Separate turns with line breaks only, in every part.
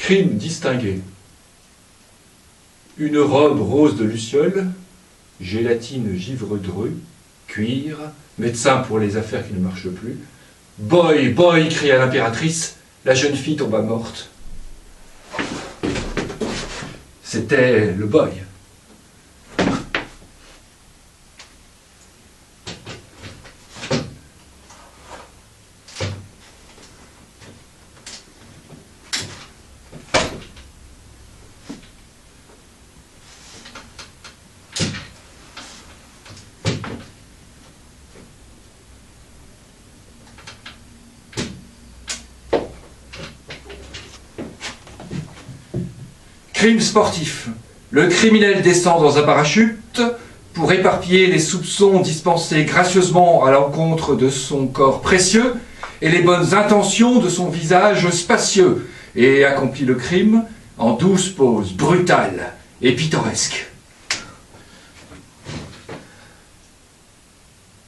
Crime distingué. Une robe rose de luciole, gélatine givre dru, cuir, médecin pour les affaires qui ne marchent plus. Boy, boy, cria l'impératrice, la jeune fille tomba morte. C'était le boy. Crime sportif. Le criminel descend dans un parachute pour éparpiller les soupçons dispensés gracieusement à l'encontre de son corps précieux et les bonnes intentions de son visage spacieux et accomplit le crime en 12 poses brutales et pittoresques.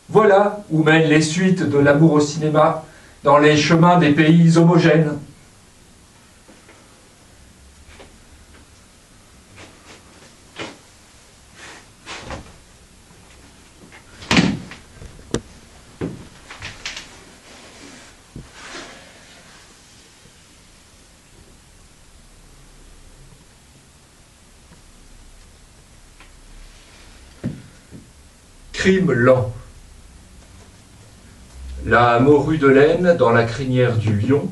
Voilà où mènent les suites de l'amour au cinéma dans les chemins des pays homogènes. Crime lent. La morue de laine dans la crinière du lion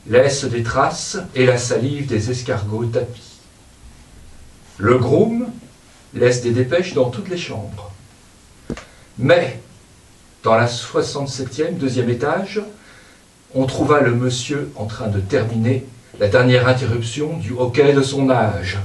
laisse des traces et la salive des escargots tapis. Le groom laisse des dépêches dans toutes les chambres. Mais, dans la 67e, deuxième étage, on trouva le monsieur en train de terminer la dernière interruption du hockey de son âge.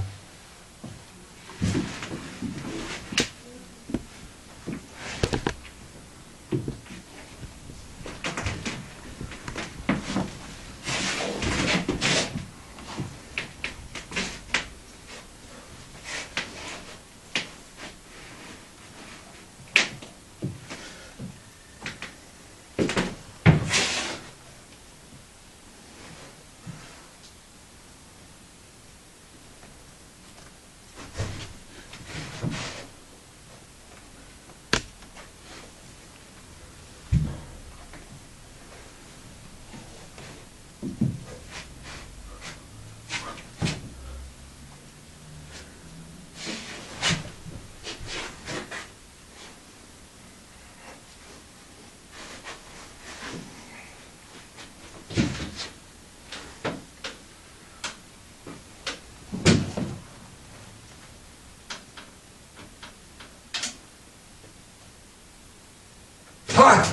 Ah!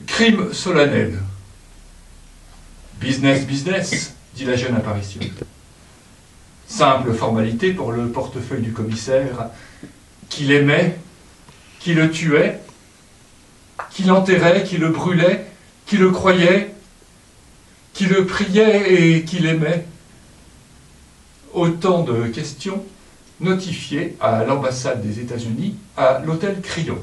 Crime solennel. Business, business, dit la jeune apparition. Simple formalité pour le portefeuille du commissaire qui l'aimait, qui le tuait, qui l'enterrait, qui le brûlait, qui le croyait, qui le priait et qui l'aimait. Autant de questions notifiées à l'ambassade des États-Unis à l'hôtel Crillon.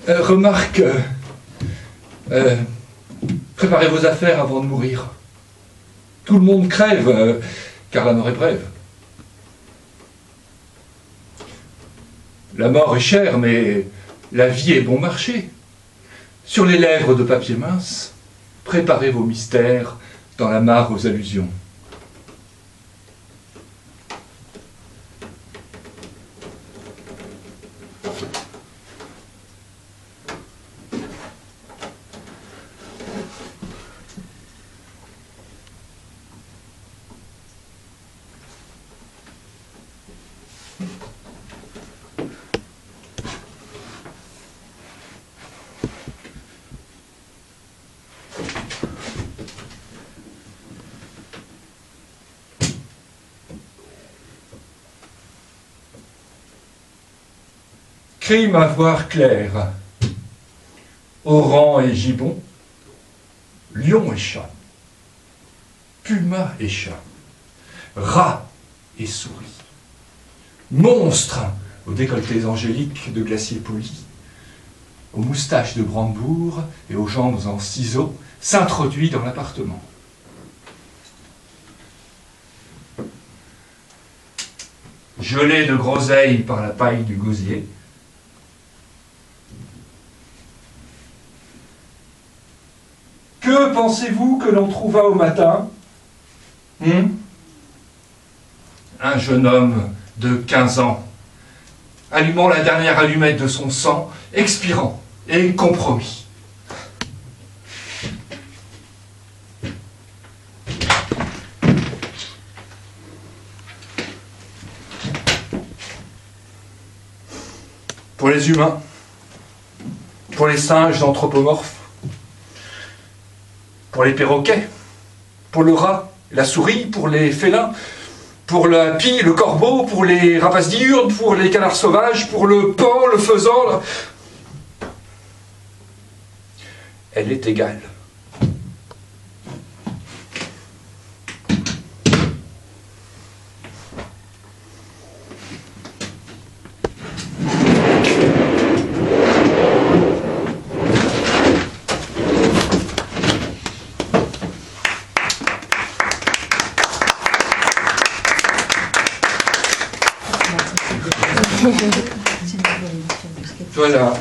Remarque, préparez vos affaires avant de mourir. Tout le monde crève, car la mort est brève. La mort est chère, mais la vie est bon marché. Sur les lèvres de papier mince, préparez vos mystères dans la mare aux allusions. Crime à voir clair, Oran et gibbon, lion et chat, puma et chat, rat et souris, monstre aux décolletés angéliques de glaciers polis, aux moustaches de Brandebourg et aux jambes en ciseaux, s'introduit dans l'appartement. Gelé de groseilles par la paille du gosier, que pensez-vous que l'on trouva au matin? Un jeune homme de 15 ans, allumant la dernière allumette de son sang, expirant et compromis. Pour les humains, pour les singes anthropomorphes, pour les perroquets, pour le rat, la souris, pour les félins, pour la pie, le corbeau, pour les rapaces diurnes, pour les canards sauvages, pour le paon, le faisan. Elle est égale. Voilà.